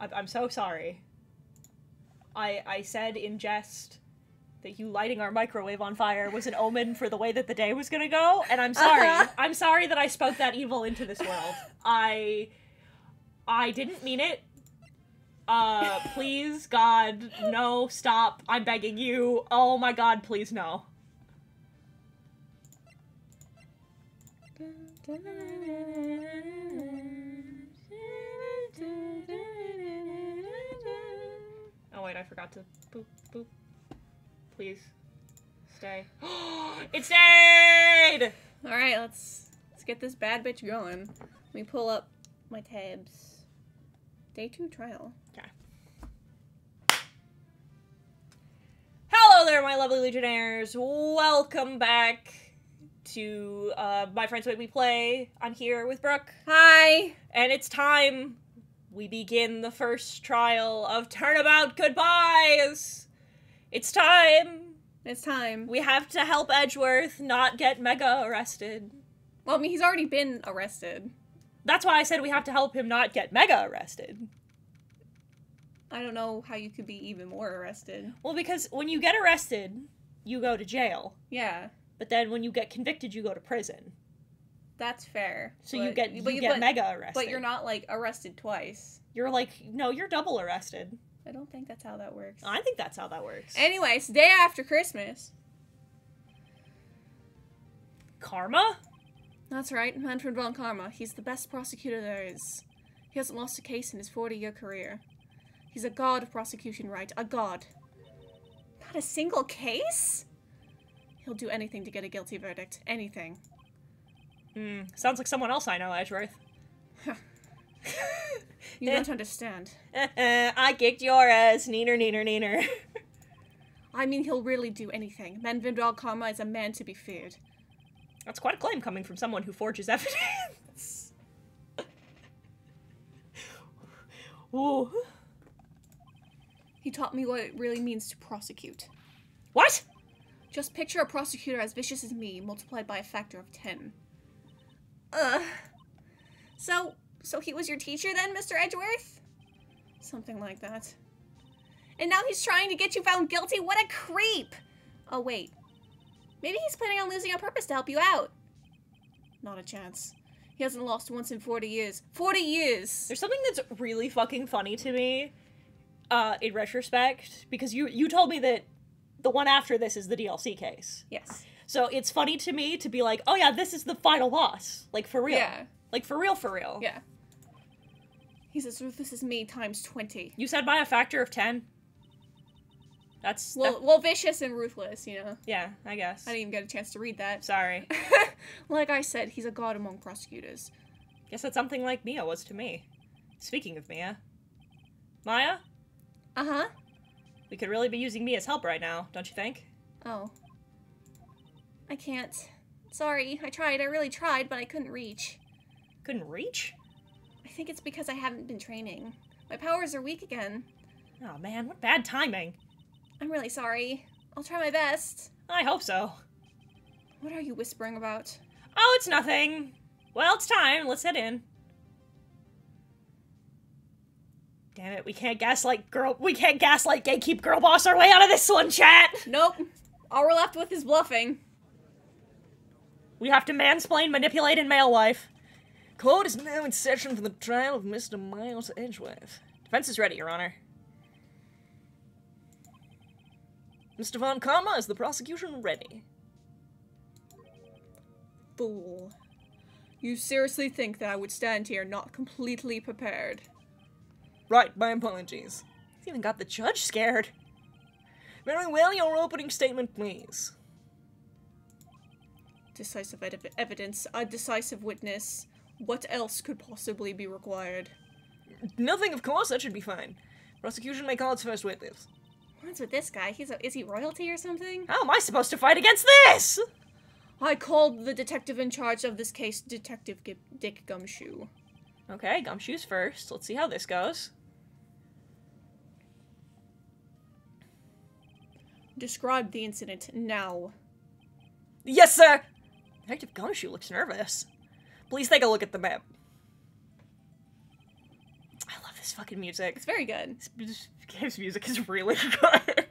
I'm so sorry. I said in jest that you lighting our microwave on fire was an omen for the way that the day was gonna go, and I'm sorry. I'm sorry that I spoke that evil into this world. I didn't mean it. Please, God, no, stop. I'm begging you. Oh my God, please, no. Oh wait, I forgot to boop, boop. Please. Stay. It stayed! Alright, let's get this bad bitch going. Let me pull up my tabs. Day 2 trial. Okay. Hello there, my lovely Legionnaires. Welcome back to My Friends Make Me Play. I'm here with Brooke. Hi! And it's time we begin the first trial of Turnabout Goodbyes. It's time. It's time. We have to help Edgeworth not get mega arrested. Well, I mean, he's already been arrested. That's why I said we have to help him not get mega arrested. I don't know how you could be even more arrested. Well, because when you get arrested, you go to jail. Yeah. But then when you get convicted, you go to prison. That's fair. So you get mega arrested. But you're not, like, arrested twice. You're like, no, you're double arrested. I don't think that's how that works. I think that's how that works. Anyways, day after Christmas. Karma? That's right, Manfred von Karma. He's the best prosecutor there is. He hasn't lost a case in his 40-year career. He's a god of prosecution, Wright. A god. Not a single case? He'll do anything to get a guilty verdict. Anything. Sounds like someone else I know, Edgeworth. You don't understand. I kicked your ass, neener, neener, neener. I mean, he'll really do anything. Manfred von Karma is a man to be feared. That's quite a claim coming from someone who forges evidence. Ooh. He taught me what it really means to prosecute. What? Just picture a prosecutor as vicious as me, multiplied by a factor of 10. So he was your teacher then, Mr. Edgeworth? Something like that. And now he's trying to get you found guilty? What a creep! Oh, wait. Maybe he's planning on losing on purpose to help you out. Not a chance. He hasn't lost once in 40 years. 40 years! There's something that's really fucking funny to me, in retrospect, because you told me that the one after this is the DLC case. Yes. So it's funny to me to be like, oh yeah, this is the final boss. Like, for real. Yeah. Like, for real, for real. Yeah. He says, this is me times 20. You said by a factor of 10? That's... Well, vicious and ruthless, you know? Yeah, I guess. I didn't even get a chance to read that. Sorry. Like I said, he's a god among prosecutors. Guess that's something like Mia was to me. Speaking of Mia. Maya? Uh-huh. We could really be using Mia's help right now, don't you think? Oh. I can't. Sorry, I tried. I really tried, but I couldn't reach. Couldn't reach? I think it's because I haven't been training. My powers are weak again. Oh man, what bad timing. I'm really sorry. I'll try my best. I hope so. What are you whispering about? Oh, it's nothing. Well, it's time. Let's head in. Damn it, we can't gaslight gatekeep girl boss our way out of this one, chat! Nope. All we're left with is bluffing. We have to mansplain, manipulate, and male wife. Court is now in session for the trial of Mr. Miles Edgeworth. Defense is ready, Your Honor. Mr. Von Karma, is the prosecution ready? Fool. You seriously think that I would stand here not completely prepared? Right, my apologies. He's even got the judge scared. Very well, your opening statement, please. Decisive evidence, a decisive witness. What else could possibly be required? Nothing, of course, that should be fine. Prosecution may call its first witness. What's with this guy? Is he royalty or something? How am I supposed to fight against this? I called the detective in charge of this case, Detective Dick Gumshoe. Okay, Gumshoe's first. Let's see how this goes. Describe the incident now. Yes, sir! Detective Gumshoe looks nervous. Please take a look at the map. I love this fucking music. It's very good. This game's music is really good.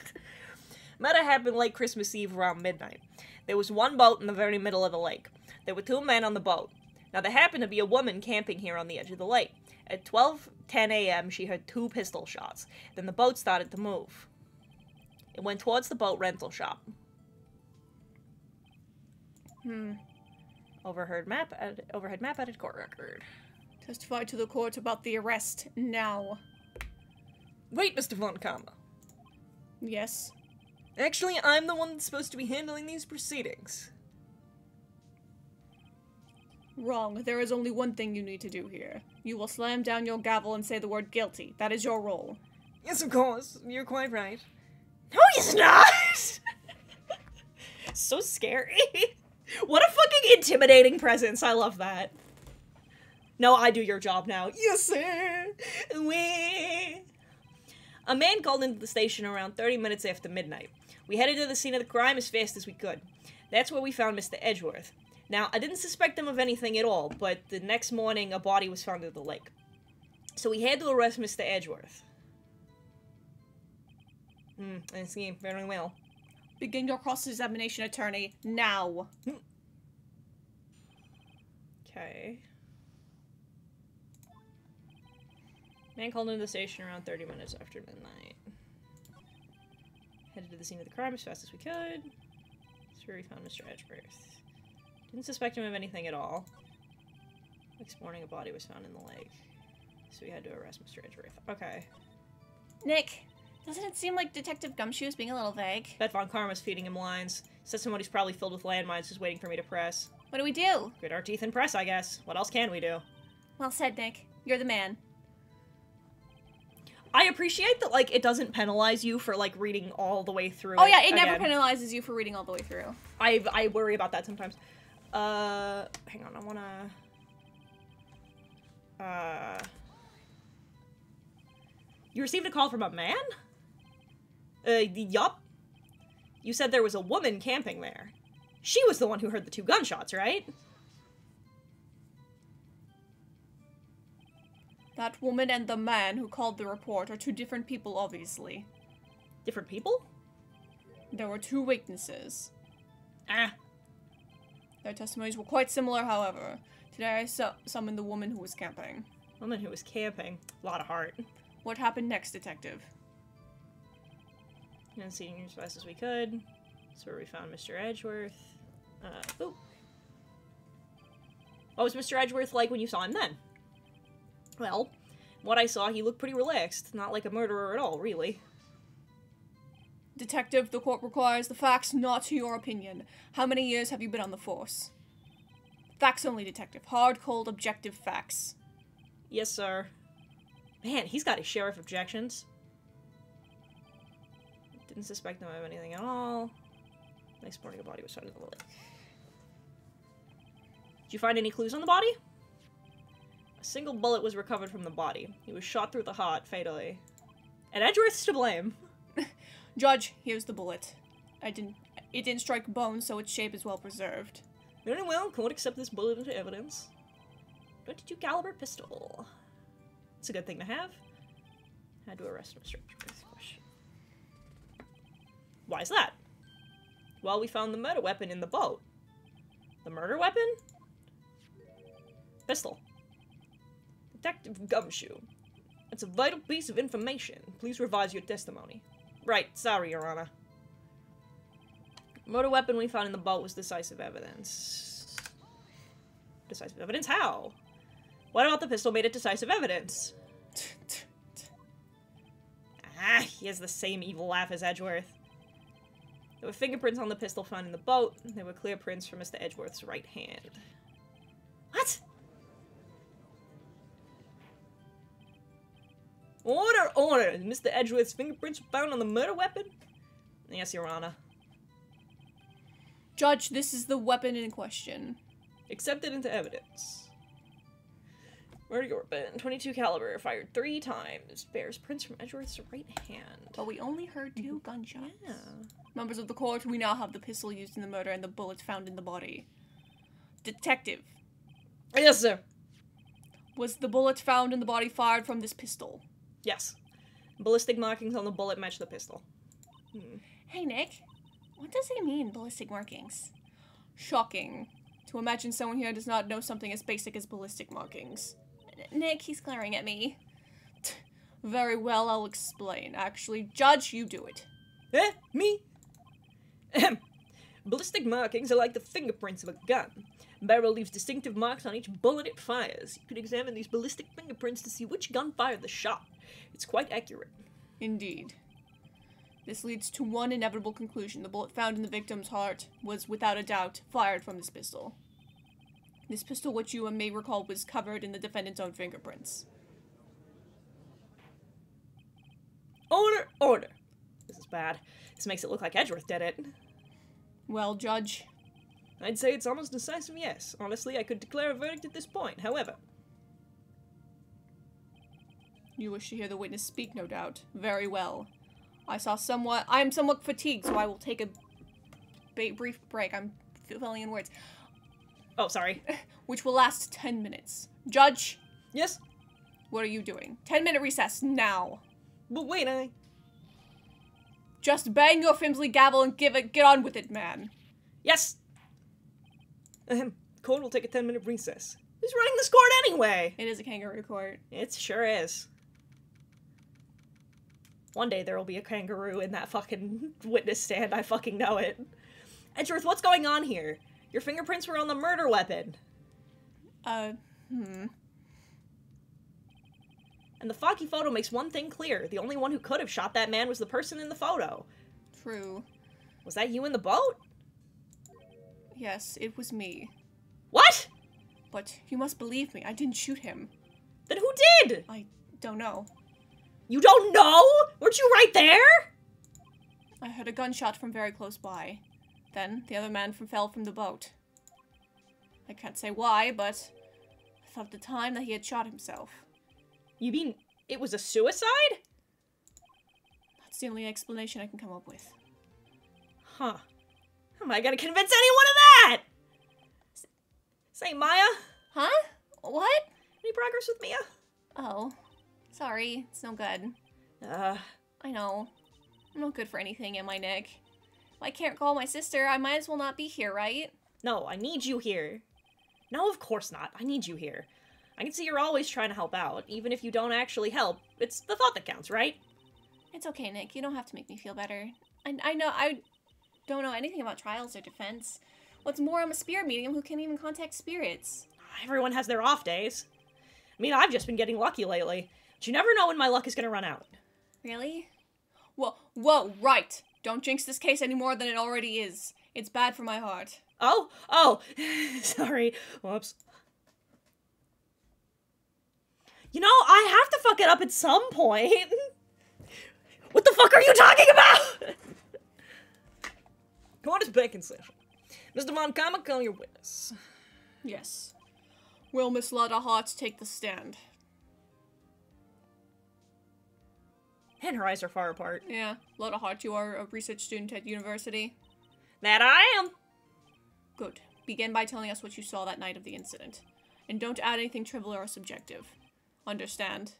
Murder happened late Christmas Eve around midnight. There was one boat in the very middle of the lake. There were 2 men on the boat. Now, there happened to be a woman camping here on the edge of the lake. At 12:10 a.m., she heard 2 pistol shots. Then the boat started to move. It went towards the boat rental shop. Overhead map added court record. Testify to the court about the arrest now. Wait, Mr. Von Karma. Yes. Actually, I'm the one that's supposed to be handling these proceedings. Wrong. There is only one thing you need to do here. You will slam down your gavel and say the word guilty. That is your role. Yes, of course. You're quite right. No, he's not! So scary. What a fucking intimidating presence. I love that. No, I do your job now. Yes, sir. We. A man called into the station around 30 minutes after midnight. We headed to the scene of the crime as fast as we could. That's where we found Mr. Edgeworth. Now, I didn't suspect him of anything at all, but the next morning a body was found in the lake. So we had to arrest Mr. Edgeworth. I see. Very well. Begin your cross-examination, attorney, now. Okay. Man called into the station around 30 minutes after midnight. Headed to the scene of the crime as fast as we could. That's where we found Mr. Edgeworth. Didn't suspect him of anything at all. Next morning, a body was found in the lake. So we had to arrest Mr. Edgeworth. Okay. Nick, doesn't it seem like Detective Gumshoe is being a little vague? Bet Von Karma's feeding him lines. Says somebody's probably filled with landmines just waiting for me to press. What do we do? Grit our teeth and press, I guess. What else can we do? Well said, Nick. You're the man. I appreciate that, like, it doesn't penalize you for, like, reading all the way through. Oh yeah, it never penalizes you for reading all the way through. I worry about that sometimes. Hang on, I wanna... You received a call from a man? Yup. You said there was a woman camping there. She was the one who heard the 2 gunshots, right? That woman and the man who called the report are 2 different people, obviously. Different people? There were 2 witnesses. Ah. Their testimonies were quite similar, however. Today I summoned the woman who was camping. Woman who was camping. A lot of heart. What happened next, Detective? And seeing as fast as we could. That's where we found Mr. Edgeworth. Oh. What was Mr. Edgeworth like when you saw him then? Well, what I saw, he looked pretty relaxed. Not like a murderer at all, really. Detective, the court requires the facts, not your opinion. How many years have you been on the force? Facts only, Detective. Hard, cold, objective facts. Yes, sir. Man, he's got his share of objections. Didn't suspect him of anything at all. Next morning, a body was found in the lake. Did you find any clues on the body? A single bullet was recovered from the body. He was shot through the heart, fatally. And Edgeworth's to blame. Judge, here's the bullet. It didn't strike bone, so its shape is well preserved. Very well, court accept this bullet into evidence. 22 caliber pistol. It's a good thing to have. Had to arrest Mr. Edgeworth. Question. Why is that? Well, we found the murder weapon in the boat. The murder weapon? Pistol. Detective Gumshoe. It's a vital piece of information. Please revise your testimony. Right, sorry, Your Honor. Murder weapon we found in the boat was decisive evidence. Decisive evidence? How? What about the pistol made it decisive evidence? He has the same evil laugh as Edgeworth. There were fingerprints on the pistol found in the boat. There were clear prints from Mr. Edgeworth's right hand. What? Order, order! Mr. Edgeworth's fingerprints were found on the murder weapon? Yes, Your Honor. Judge, this is the weapon in question. Accepted into evidence. Murder weapon, 22 caliber, fired 3 times. Bears prints from Edgeworth's right hand. But we only heard 2 gunshots. Yeah. Members of the court, we now have the pistol used in the murder and the bullets found in the body. Detective. Yes, sir. Was the bullet found in the body fired from this pistol? Yes. Ballistic markings on the bullet match the pistol. Hey, Nick. What does he mean, ballistic markings? Shocking. To imagine someone here does not know something as basic as ballistic markings. Nick, he's glaring at me. Very well, I'll explain. Actually, Judge, you do it. Me? Ahem. Ballistic markings are like the fingerprints of a gun. Barrel leaves distinctive marks on each bullet it fires. You could examine these ballistic fingerprints to see which gun fired the shot. It's quite accurate. Indeed. This leads to one inevitable conclusion. The bullet found in the victim's heart was, without a doubt, fired from this pistol. This pistol, which you may recall, was covered in the defendant's own fingerprints. Order! Order! This is bad. This makes it look like Edgeworth did it. Well, Judge? I'd say it's almost decisive yes. Honestly, I could declare a verdict at this point. However... You wish to hear the witness speak, no doubt. Very well. I am somewhat fatigued, so I will take a brief break. I'm filling in words. Oh, sorry. Which will last 10 minutes. Judge? Yes? What are you doing? 10-minute recess, now. But wait, Just bang your flimsy gavel and get on with it, man. Yes! Court will take a 10-minute recess. Who's running this court anyway? It is a kangaroo court. It sure is. One day there will be a kangaroo in that fucking witness stand, I fucking know it. Edgeworth, what's going on here? Your fingerprints were on the murder weapon. And the foggy photo makes one thing clear. The only one who could have shot that man was the person in the photo. True. Was that you in the boat? Yes, it was me. What? But you must believe me, I didn't shoot him. Then who did? I don't know. You don't know? Weren't you right there? I heard a gunshot from very close by. Then, the other man fell from the boat. I can't say why, but I thought at the time that he had shot himself. You mean it was a suicide? That's the only explanation I can come up with. Huh. How am I gonna convince anyone of that? Say, Maya? Huh? What? Any progress with Mia? Oh. Sorry, it's no good. I know. I'm not good for anything, am I, Nick? If I can't call my sister, I might as well not be here, right? No, I need you here. No, of course not. I need you here. I can see you're always trying to help out, even if you don't actually help. It's the thought that counts, right? It's okay, Nick. You don't have to make me feel better. I don't know anything about trials or defense. What's more, I'm a spirit medium who can't even contact spirits. Everyone has their off days. I mean, I've just been getting lucky lately. But you never know when my luck is gonna run out. Really? Whoa, Wright! Don't jinx this case any more than it already is. It's bad for my heart. Oh! Sorry. Whoops. You know, I have to fuck it up at some point. What the fuck are you talking about? Court is back in session. Mr. Von Kammer, call your witness. Yes. Will Miss Lotta Hart take the stand? And her eyes are far apart. Yeah. Lotta Hart, you are a research student at university? That I am. Good. Begin by telling us what you saw that night of the incident. And don't add anything trivial or subjective. Understand?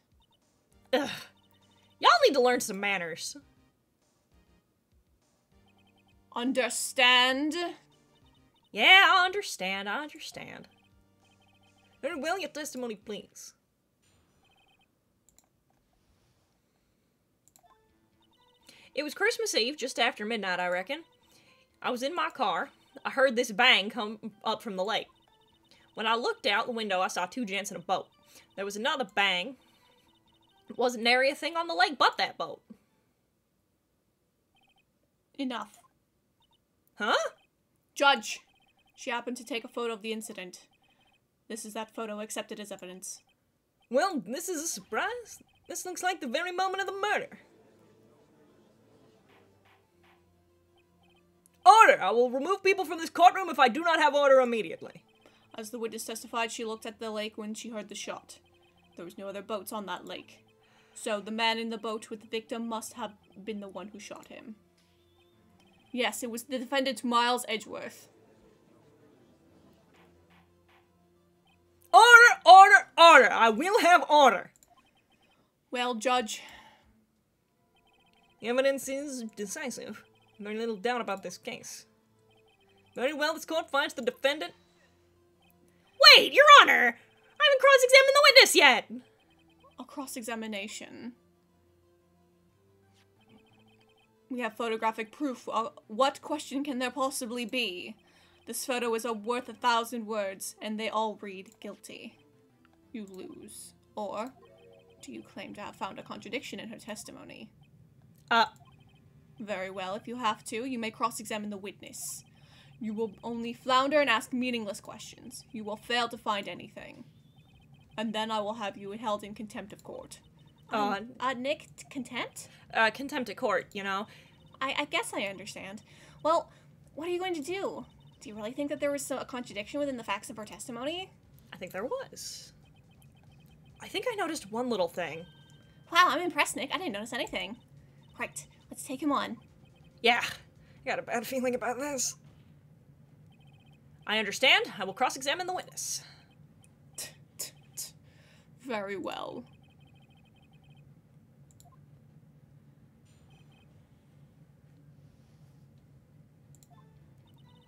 Ugh. Y'all need to learn some manners. Understand? Yeah, I understand. Very well, your testimony, please. It was Christmas Eve, just after midnight, I reckon. I was in my car. I heard this bang come up from the lake. When I looked out the window, I saw two gents in a boat. There was another bang. It wasn't nary a thing on the lake but that boat. Enough. Huh? Judge! She happened to take a photo of the incident. This is that photo accepted as evidence. Well, this is a surprise. This looks like the very moment of the murder. Order! I will remove people from this courtroom if I do not have order immediately. As the witness testified, she looked at the lake when she heard the shot. There was no other boats on that lake. So the man in the boat with the victim must have been the one who shot him. Yes, it was the defendant, Miles Edgeworth. Order! Order! order. I will have order. Well, Judge. The evidence is decisive. Very little doubt about this case. Very well, this court finds the defendant... Wait, Your Honor! I haven't cross-examined the witness yet! A cross-examination. We have photographic proof. What question can there possibly be? This photo is worth 1,000 words, and they all read guilty. You lose. Or, do you claim to have found a contradiction in her testimony? Very well, if you have to, you may cross-examine the witness. You will only flounder and ask meaningless questions. You will fail to find anything. And then I will have you held in contempt of court. Nick, contempt? Contempt of court, you know. I guess I understand. Well, what are you going to do? Do you really think that there was a contradiction within the facts of her testimony? I think there was. I think I noticed one little thing. Wow, I'm impressed, Nick. I didn't notice anything. Right, let's take him on. Yeah, I got a bad feeling about this. I understand. I will cross-examine the witness. Very well.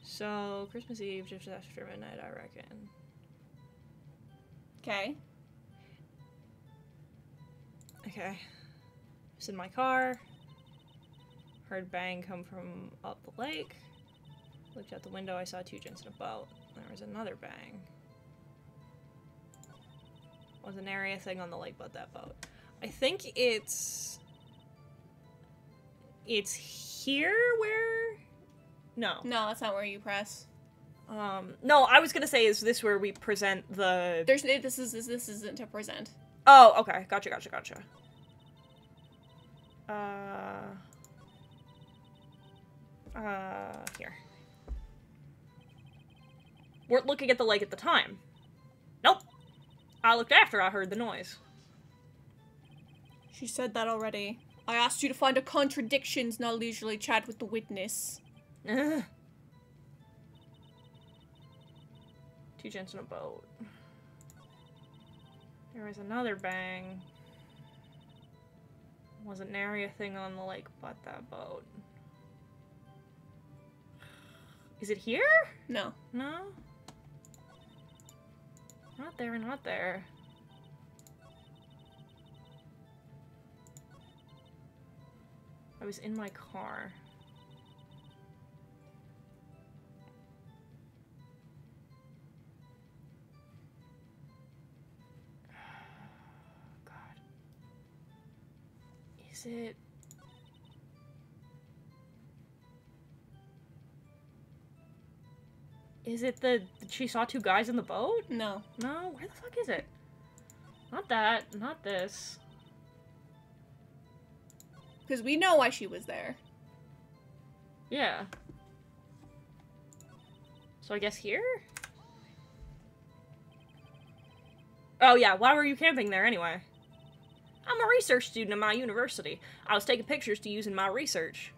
So, Christmas Eve, just after midnight, I reckon. Okay. Okay. Just in my car. Heard bang come from up the lake. Looked out the window, I saw two gents in a boat. There was another bang. Was an area thing on the lake but that boat. I think it's here where... No. No, that's not where you press. No, I was gonna say, is this where we present the... This isn't to present. Oh, okay. Gotcha. Here. Weren't looking at the lake at the time. Nope. I looked after I heard the noise. She said that already. I asked you to find a contradictions, not leisurely chat with the witness. Two gents in a boat. There was another bang. Wasn't nary a thing on the lake but that boat. Is it here? No. No? Not there, not there. I was in my car. God. Is it... Is it she saw two guys in the boat? No. No? Where the fuck is it? Not that. Not this. Because we know why she was there. Yeah. So I guess here? Oh yeah, why were you camping there anyway? I'm a research student at my university. I was taking pictures to use in my research.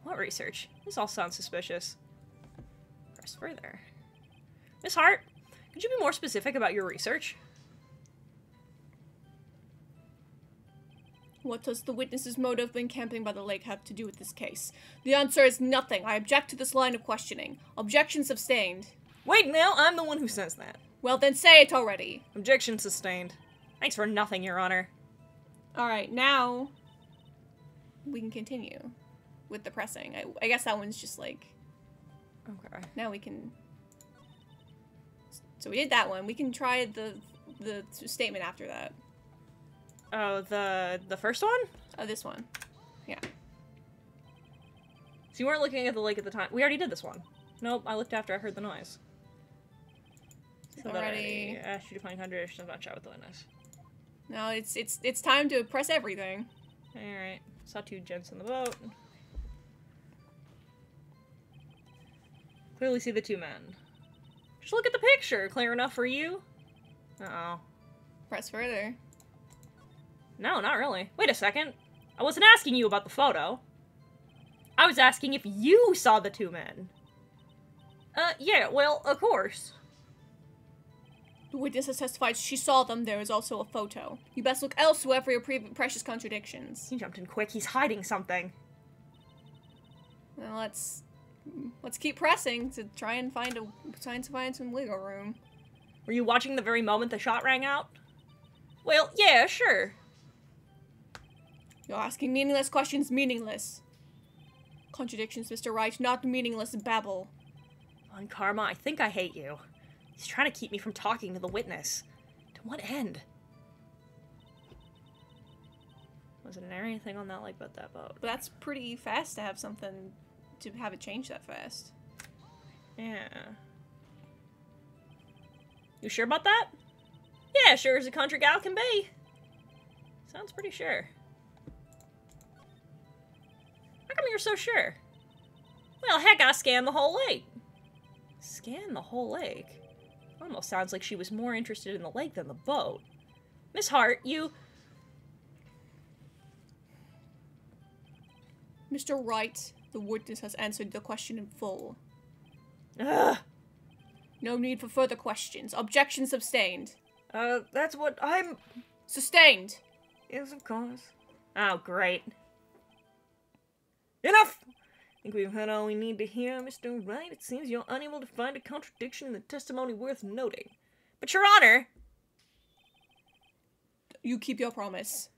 What research? This all sounds suspicious. Press further. Miss Hart, could you be more specific about your research? What does the witness's motive when camping by the lake have to do with this case? The answer is nothing. I object to this line of questioning. Objection sustained. Wait, now I'm the one who says that. Well, then say it already. Objection sustained. Thanks for nothing, Your Honor. Alright, now we can continue with the pressing. I guess that one's just like... Okay. Now we can... So we did that one. We can try the statement after that. Oh, the first one? Oh, this one. Yeah. So you weren't looking at the lake at the time. We already did this one. Nope, I looked after I heard the noise. So Already. I asked you to find contradictions about chat with the witness. No, it's time to press everything. Alright. Saw two gents in the boat. Clearly see the two men. Just look at the picture. Clear enough for you? Uh-oh. Press further. No, not really. Wait a second. I wasn't asking you about the photo. I was asking if you saw the two men. Yeah, well, of course. The witness has testified she saw them. There is also a photo. You best look elsewhere for your precious contradictions. He jumped in quick. He's hiding something. Well, let's keep pressing to try and find some wiggle room. Were you watching the very moment the shot rang out? Well, yeah, sure. You're asking meaningless questions, meaningless. Contradictions, Mr. Wright, not meaningless babble. Von Karma, I think I hate you. He's trying to keep me from talking to the witness. To what end? Wasn't there anything on that lake but that boat? But that's pretty fast to have something, to have it change that fast. Yeah. You sure about that? Yeah, sure as a country gal can be. Sounds pretty sure. How come you're so sure? Well, heck, I scanned the whole lake. Scanned the whole lake? Almost sounds like she was more interested in the lake than the boat. Miss Hart, you... Mr. Wright, the witness has answered the question in full. Ugh. No need for further questions. Objection sustained. That's what I'm... Sustained. Yes, of course. Oh, great. Enough! I think we've heard all we need to hear, Mr. Wright. It seems you're unable to find a contradiction in the testimony worth noting. But, Your Honor... You keep your promise.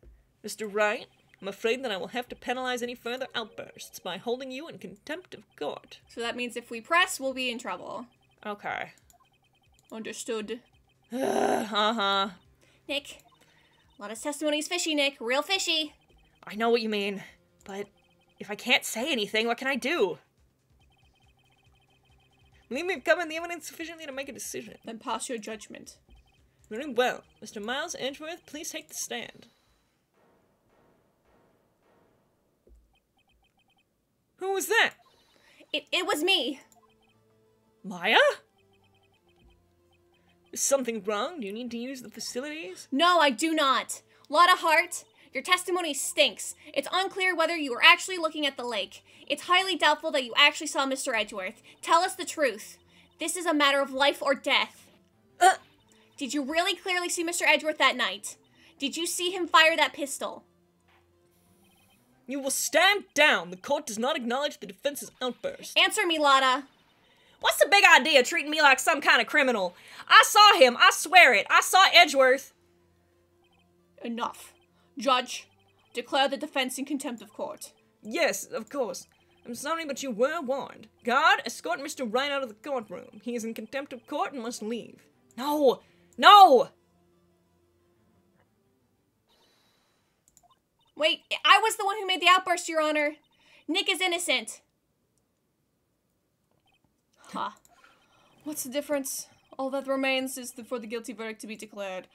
Mr. Wright, I'm afraid that I will have to penalize any further outbursts by holding you in contempt of court. So that means if we press, we'll be in trouble. Okay. Understood. Uh-huh. Nick, a lot of testimony's fishy, Nick. Real fishy. I know what you mean, but if I can't say anything, what can I do? Believe me, I've covered the evidence sufficiently to make a decision. Then pass your judgment. Very well. Mr. Miles Edgeworth, please take the stand. Who was that? It was me. Maya? Is something wrong? Do you need to use the facilities? No, I do not. Lotta Hart, your testimony stinks. It's unclear whether you were actually looking at the lake. It's highly doubtful that you actually saw Mr. Edgeworth. Tell us the truth. This is a matter of life or death. Did you really clearly see Mr. Edgeworth that night? Did you see him fire that pistol? You will stand down. The court does not acknowledge the defense's outburst. Answer me, Lotta. What's the big idea treating me like some kind of criminal? I saw him. I swear it. I saw Edgeworth. Enough. Judge, declare the defense in contempt of court. Yes, of course. I'm sorry, but you were warned. Guard, escort Mr. Wright out of the courtroom. He is in contempt of court and must leave. No! No! Wait, I was the one who made the outburst, Your Honor. Nick is innocent. Huh. What's the difference? All that remains is for the guilty verdict to be declared.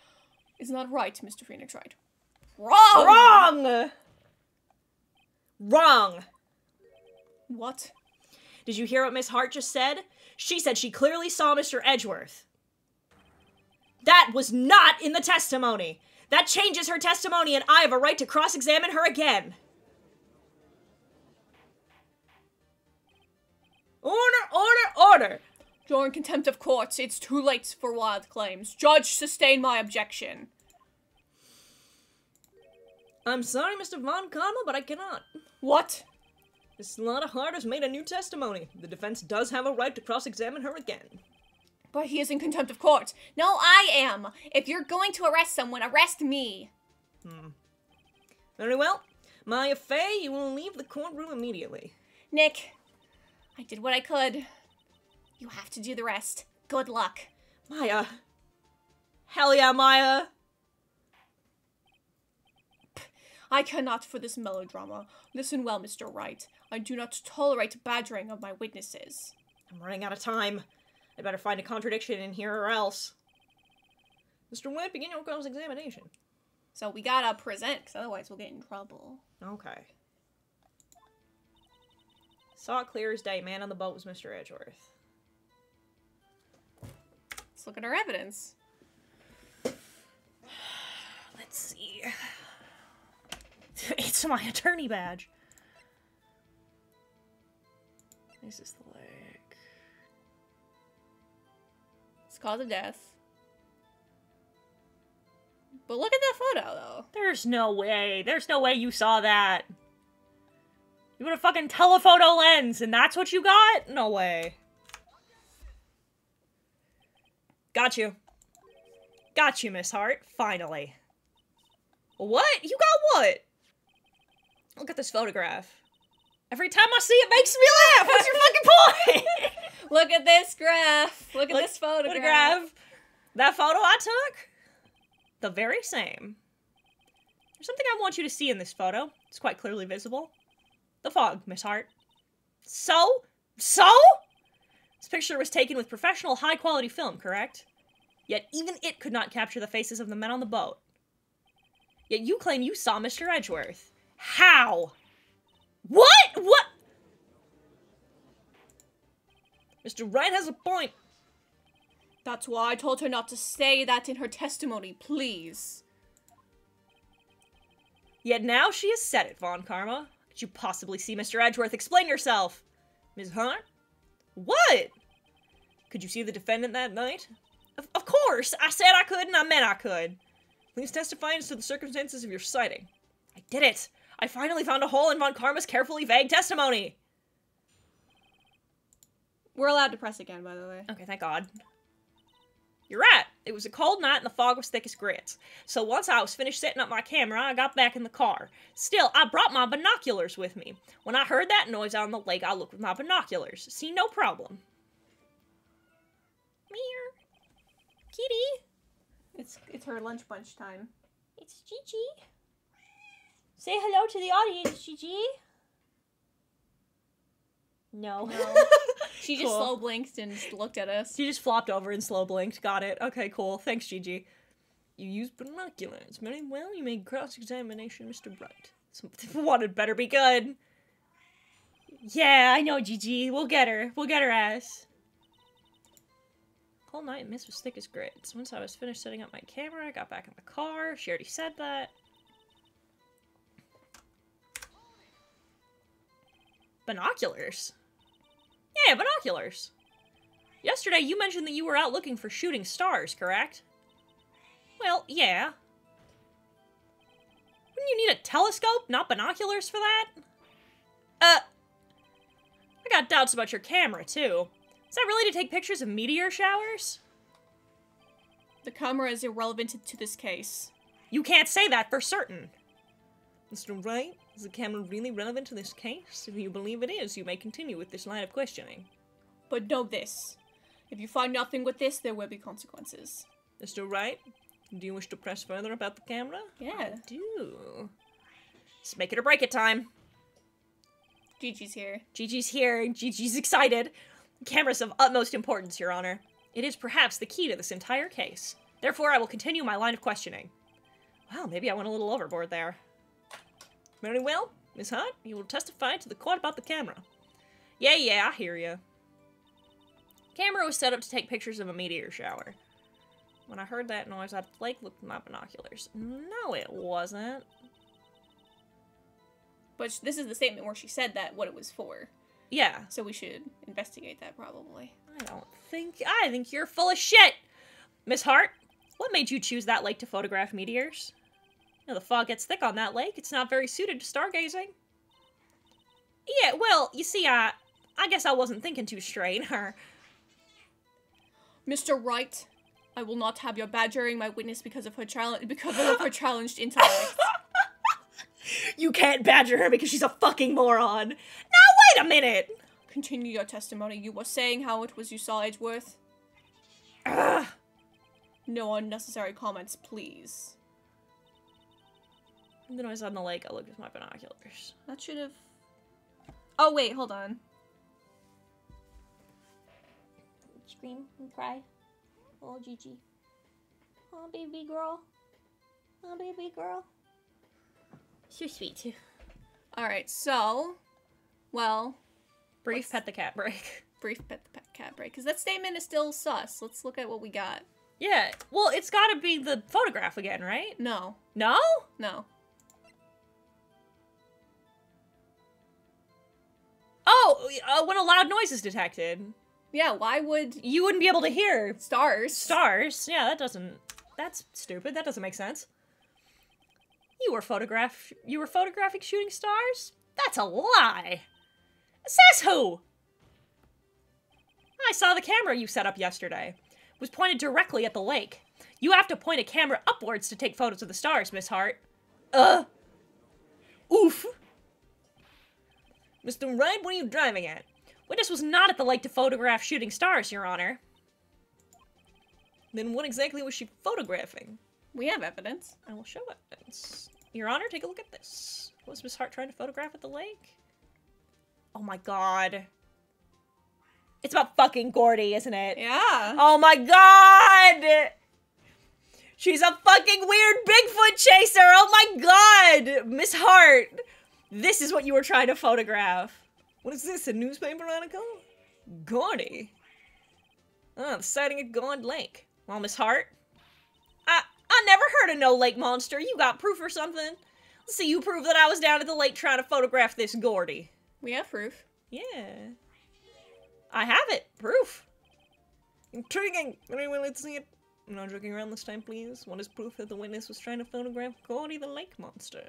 Isn't that right, Mr. Phoenix Wright? Wrong! Wrong! Wrong! What? Did you hear what Miss Hart just said? She said she clearly saw Mr. Edgeworth. That was not in the testimony! That changes her testimony, and I have a right to cross-examine her again. Order, order, order! You're in contempt of court. It's too late for wild claims. Judge, sustain my objection. I'm sorry, Mr. Von Karma, but I cannot. What? Miss Lotta Hart has made a new testimony. The defense does have a right to cross-examine her again. But he is in contempt of court. No, I am. If you're going to arrest someone, arrest me. Very well. Maya Fey, you will leave the courtroom immediately. Nick, I did what I could. You have to do the rest. Good luck. Maya. Hell yeah, Maya. I cannot for this melodrama. Listen well, Mr. Wright. I do not tolerate badgering of my witnesses. I'm running out of time. I better find a contradiction in here or else. Mr. White, begin your cross-examination. So we gotta present, because otherwise we'll get in trouble. Okay. Saw it clear as day. Man on the boat was Mr. Edgeworth. Let's look at our evidence. Let's see. It's my attorney badge. This is the leg. It's cause of death. But look at that photo, though. There's no way. There's no way you saw that. You had a fucking telephoto lens, and that's what you got? No way. Got you. Got you, Miss Hart. Finally. What? You got what? Look at this photograph. Every time I see it makes me laugh. What's your fucking point? Look at this graph. Look at this photograph. That photo I took? The very same. There's something I want you to see in this photo. It's quite clearly visible. The fog, Miss Hart. So? This picture was taken with professional high-quality film, correct? Yet even it could not capture the faces of the men on the boat. Yet you claim you saw Mr. Edgeworth. How? What? What? Mr. Wright has a point. That's why I told her not to say that in her testimony, please. Yet now she has said it, Von Karma. Could you possibly see Mr. Edgeworth? Explain yourself. Ms. Hart? What? Could you see the defendant that night? Of course! I said I could and I meant I could. Please testify as to the circumstances of your sighting. I did it! I finally found a hole in Von Karma's carefully vague testimony! We're allowed to press again, by the way. Okay, thank God. You're right. It was a cold night and the fog was thick as grits. So once I was finished setting up my camera, I got back in the car. Still, I brought my binoculars with me. When I heard that noise out on the lake, I looked with my binoculars. See, no problem. Meow. Kitty. It's her lunch bunch time. It's Gigi. Say hello to the audience, Gigi. No. She just slow blinked and looked at us. She just flopped over and slow blinked. Got it. Okay, cool. Thanks, Gigi. You used binoculars. Very well, you made cross-examination, Mr. Wright. One had better be good. Yeah, I know, Gigi. We'll get her. We'll get her ass. Whole night, mist was thick as grits. Once I was finished setting up my camera, I got back in the car. She already said that. Binoculars? Yeah, binoculars. Yesterday, you mentioned that you were out looking for shooting stars, correct? Well, yeah. Wouldn't you need a telescope, not binoculars for that? I got doubts about your camera, too. Is that really to take pictures of meteor showers? The camera is irrelevant to this case. You can't say that for certain. Mr. Wright, is the camera really relevant to this case? If you believe it is, you may continue with this line of questioning. But know this. If you find nothing with this, there will be consequences. Mr. Wright, do you wish to press further about the camera? Yeah. I do. It's make it or break it time. Gigi's here. Gigi's here. Gigi's excited. The camera's of utmost importance, Your Honor. It is perhaps the key to this entire case. Therefore, I will continue my line of questioning. Wow, maybe I went a little overboard there. Very well, Miss Hunt, you will testify to the court about the camera. Yeah, I hear ya. Camera was set up to take pictures of a meteor shower. When I heard that noise, I looked with my binoculars. No, it wasn't. But this is the statement where she said that, what it was for. Yeah. So we should investigate that, probably. I think you're full of shit! Miss Hart, what made you choose that lake to photograph meteors? You know, the fog gets thick on that lake. It's not very suited to stargazing. Yeah, well, you see, I guess I wasn't thinking too straight, or... Mr. Wright, I will not have your badgering my witness because of her challenged intellect. You can't badger her because she's a fucking moron. Now, wait a minute! Continue your testimony. You were saying how it was you saw Edgeworth. Ugh. No unnecessary comments, please. The noise on the lake, I looked with my binoculars. That should have... Oh, wait, hold on. Scream and cry. Oh, Gigi. Oh, baby girl. Oh, baby girl. So sweet. Alright, so... Well... Brief pet the cat break. Brief pet the cat break. Because that statement is still sus. Let's look at what we got. Yeah, well, it's gotta be the photograph again, right? No. No? No. Oh, when a loud noise is detected. Yeah, why would... You wouldn't be able to hear... Stars. Stars? Yeah, that's stupid. That doesn't make sense. You were photographing shooting stars? That's a lie! Says who? I saw the camera you set up yesterday. It was pointed directly at the lake. You have to point a camera upwards to take photos of the stars, Miss Hart. Oof. Mr. Wright, what are you driving at? Witness was not at the lake to photograph shooting stars, Your Honor. Then what exactly was she photographing? We have evidence. I will show evidence. Your Honor, take a look at this. Was Miss Hart trying to photograph at the lake? Oh my god. It's about fucking Gordy, isn't it? Yeah. Oh my god! She's a fucking weird Bigfoot chaser! Oh my god! Miss Hart! This is what you were trying to photograph. What is this, a newspaper article? Gordy? Oh, the sighting at Gond Lake. Well, Miss Hart? I never heard of no lake monster. You got proof or something? Let's see you prove that I was down at the lake trying to photograph this Gordy. We have proof. Yeah. I have it. Proof. Intriguing. Anyone, let's see it. No joking around this time, please. What is proof that the witness was trying to photograph Gordy the lake monster?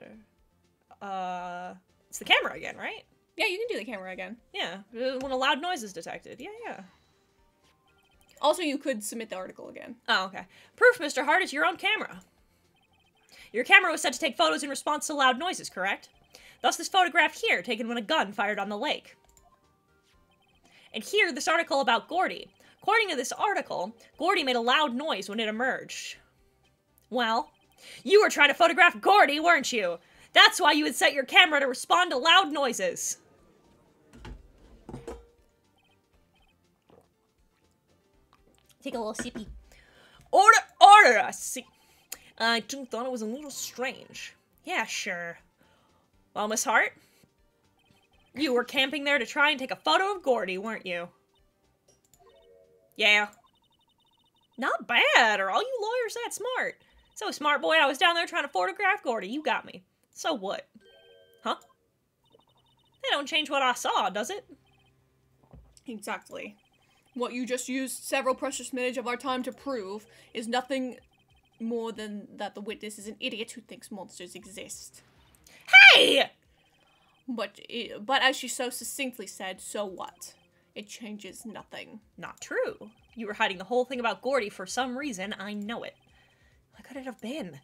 It's the camera again, right? Yeah, you can do the camera again. Yeah, when a loud noise is detected. Yeah. Also, you could submit the article again. Oh, okay. Proof, Mr. Hart, is your own camera. Your camera was set to take photos in response to loud noises, correct? Thus this photograph here, taken when a gun fired on the lake. And here, this article about Gordy. According to this article, Gordy made a loud noise when it emerged. Well, you were trying to photograph Gordy, weren't you? That's why you would set your camera to respond to loud noises. Take a little sippy. Order! I see. I too thought it was a little strange. Yeah, sure. Well, Miss Hart, you were camping there to try and take a photo of Gordy, weren't you? Yeah. Not bad. Are all you lawyers that smart? So smart, boy, I was down there trying to photograph Gordy. You got me. So what? Huh? That don't change what I saw, does it? Exactly. What you just used several precious minutes of our time to prove is nothing more than that the witness is an idiot who thinks monsters exist. Hey! But as she so succinctly said, so what? It changes nothing. Not true. You were hiding the whole thing about Gordy for some reason. I know it. What could it have been?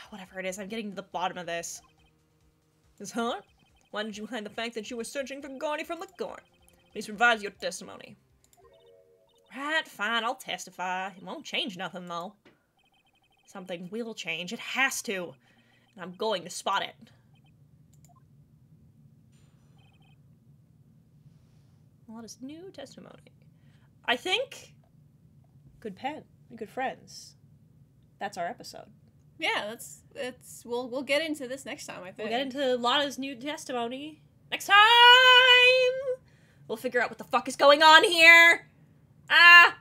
Whatever it is, I'm getting to the bottom of this. Miss Hart? Why did you hide the fact that you were searching for Gordy from the court? Please revise your testimony. Right, fine, I'll testify. It won't change nothing, though. Something will change. It has to. And I'm going to spot it. What is new testimony? I think... Good pen. Good friends. That's our episode. Yeah, we'll get into this next time, I think. We'll get into Lana's new testimony next time! We'll figure out what the fuck is going on here! Ah!